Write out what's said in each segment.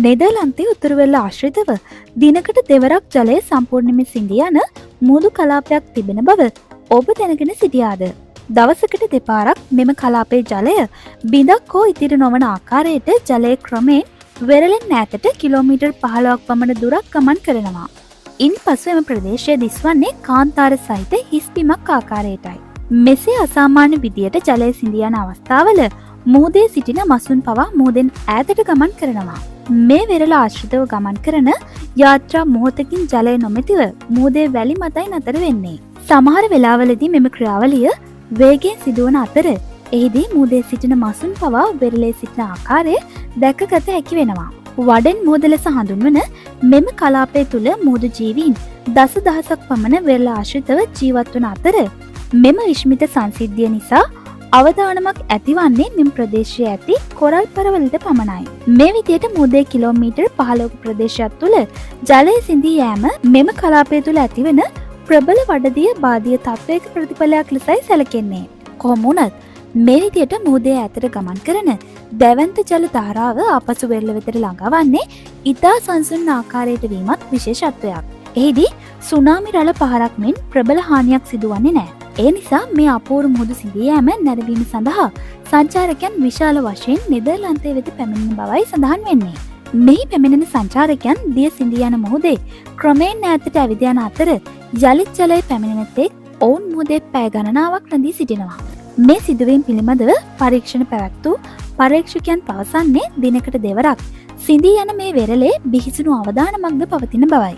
නෙදර්ලන්තයේ උතුරුවෙල්ල ආශ්‍රිතව දිනකට දෙවරක් ජලය සම්පූර්ණයෙන්ම සිඳී යන මුහුදු කලාපයක් තිබෙන බව ඔබ දැනගෙන සිටියාද? දවසකට දෙපාරක් මෙම කලාපයේ ජලය බිඳක් හෝ ඉතිරි නොවන ආකාරයට ජලය ක්‍රමයෙන් වෙරළෙන් ඈතට කිලෝමීටර් 15ක් පමණ දුරක් ගමන් කරනවා. ඉන්පසු එම ප්‍රදේශය දිස්වන්නේ කාන්තාර සහිත හිස් බිමක් ආකාරයටයි. මෙසේ අසාමාන්‍ය විදියට ජලය සිඳී යන අවස්ථාවල මුහුදේ සිටින මසුන් පවා මුහුදෙන් ඈතට ගමන් කරනවා. මේ වෙරළ ආශ්‍රිතව ගමන් කරන යාත්‍රා මොහොතකින් ජලය නොමැතිව මුහුදේ වැලි මතයි නතර වෙන්නේ. සමහර වෙලාවලදී මෙම ක්‍රියාවලිය වේගයෙන් සිදුවන අතර එහිදී මුහුදේ සිටින මසුන් පවා වෙරළේ සිටින ආකාරය දැකගත හැකි වෙනවා. වඩෙන් මුහුද ලෙස හඳුන්වන මෙම කලාපය තුළ මුහුදු ජීවීන් දසදහසක් පමණ වෙරළ ආශ්‍රිතව ජීවත් වන අතර මෙම විශ්මිත සංසිද්ධිය නිසා අවදානමක් ඇතිවන්නේ මෙම ප්‍රදේශයේ ඇති කොරල් පරවලට පමණයි. මේ විදියට මුහුදේ කිලෝමීටර් 15ක ප්‍රදේශයක් තුළ ජලය සිඳී යෑම මෙම කලාපය තුළ ඇතිවන ප්‍රබල වඩදිය බාදිය තත්වයක ප්‍රතිඵලයක් ලෙසයි සැලකෙන්නේ. කොහොම වුණත් මේ විදියට මුහුදේ ඈතට ගමන් කරන දැවැන්ත ජල ධාරාව ආපසු වෙරළ වෙතට ළඟවන්නේ ඉතා සංසුන් ආකාරයට වීමත් විශේෂත්වයක්. එහිදී සුනාමි රළ පහරක් මෙන් ප්‍රබල හානියක් සිදුවන්නේ නැහැ. ඒ නිසා මේ අපූර්ව මුහුදු සිඳී යෑම නැරඹීම සඳහා සංචාරකයන් විශාල වශයෙන් නෙදර්ලන්තය වෙත පැමිණෙන බවයි සඳහන් වෙන්නේ. මෙහි පැමිණෙන සංචාරකයන් දිය සිඳී යන මුහුදේ ක්‍රමයෙන් ඈතට ඇවිද යන අතර යලිත් ජලය පැමිණෙන තෙක් ඔවුන් මුහුදේ පැය ගණනාවක් රැඳී සිටිනවා. මේ සිදුවීම් පිළිබඳව පරීක්ෂණ පැවැත්වූ පරීක්ෂකයන් පවසන්නේ දිනකට දෙවරක් සිඳී යන මේ වෙරළේ බිහිසුණු අවදානමක්ද පවතින බවයි.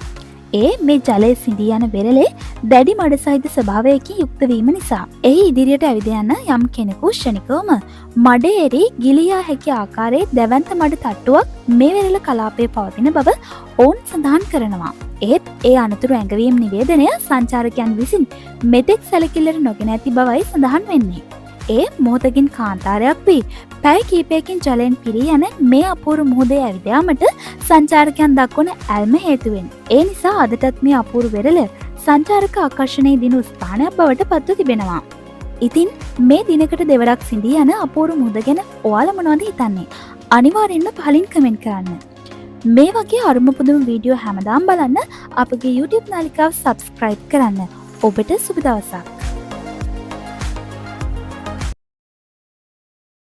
ඒ මේ ජලය සිඳී යන වෙරළේ දැඩි මඩ සහිත ස්වභාවයකින් යුක්ත වීම නිසා එහි ඉදිරියට ඇවිද යන යම් කෙනෙකු ක්ෂණිකවම මඩේ එරි ගිලියා හැකි ආකාරයේ දැවැන්ත මඩ තට්ටුවක් මේ වෙරළ කලාපයේ පවතින බව ඔවුන් සඳහන් කරනවා. ඒත් ඒ අනතුරු ඇඟවීම් නිවේදනය සංචාරකයන් විසින් මෙතෙක් සැලකිල්ලට නොගෙන ඇති බවයි සඳහන් වෙන්නේ. ඒ මොහොතකින් කාන්තාරයක් වී පැය කීපයකින් ජලයෙන් පිරී යන මේ අපූර්ව මුහුදේ ඇවිද යාමට සංචාරකයන් දක්වන ඇල්ම හේතුවෙන්. ඒ නිසා අදටත් මේ අපූර්ව වෙරළ සංචාරක ආකර්ෂණයේ දිනු ස්ථානයක් බවට පත්ව තිබෙනවා. ඉතින් මේ දිනකට දෙවරක් සිඳී යන අපූර්ව මුහුද ගැන ඔයාලා මොනවද හිතන්නේ? අනිවාර්යෙන්ම පහලින් කමෙන්ට් කරන්න. මේ වගේ අරුම පුදුම වීඩියෝ හැමදාම බලන්න අපගේ YouTube නාලිකාව සබ්ස්ක්‍රයිබ් කරන්න. ඔබට සුබ දවසක්.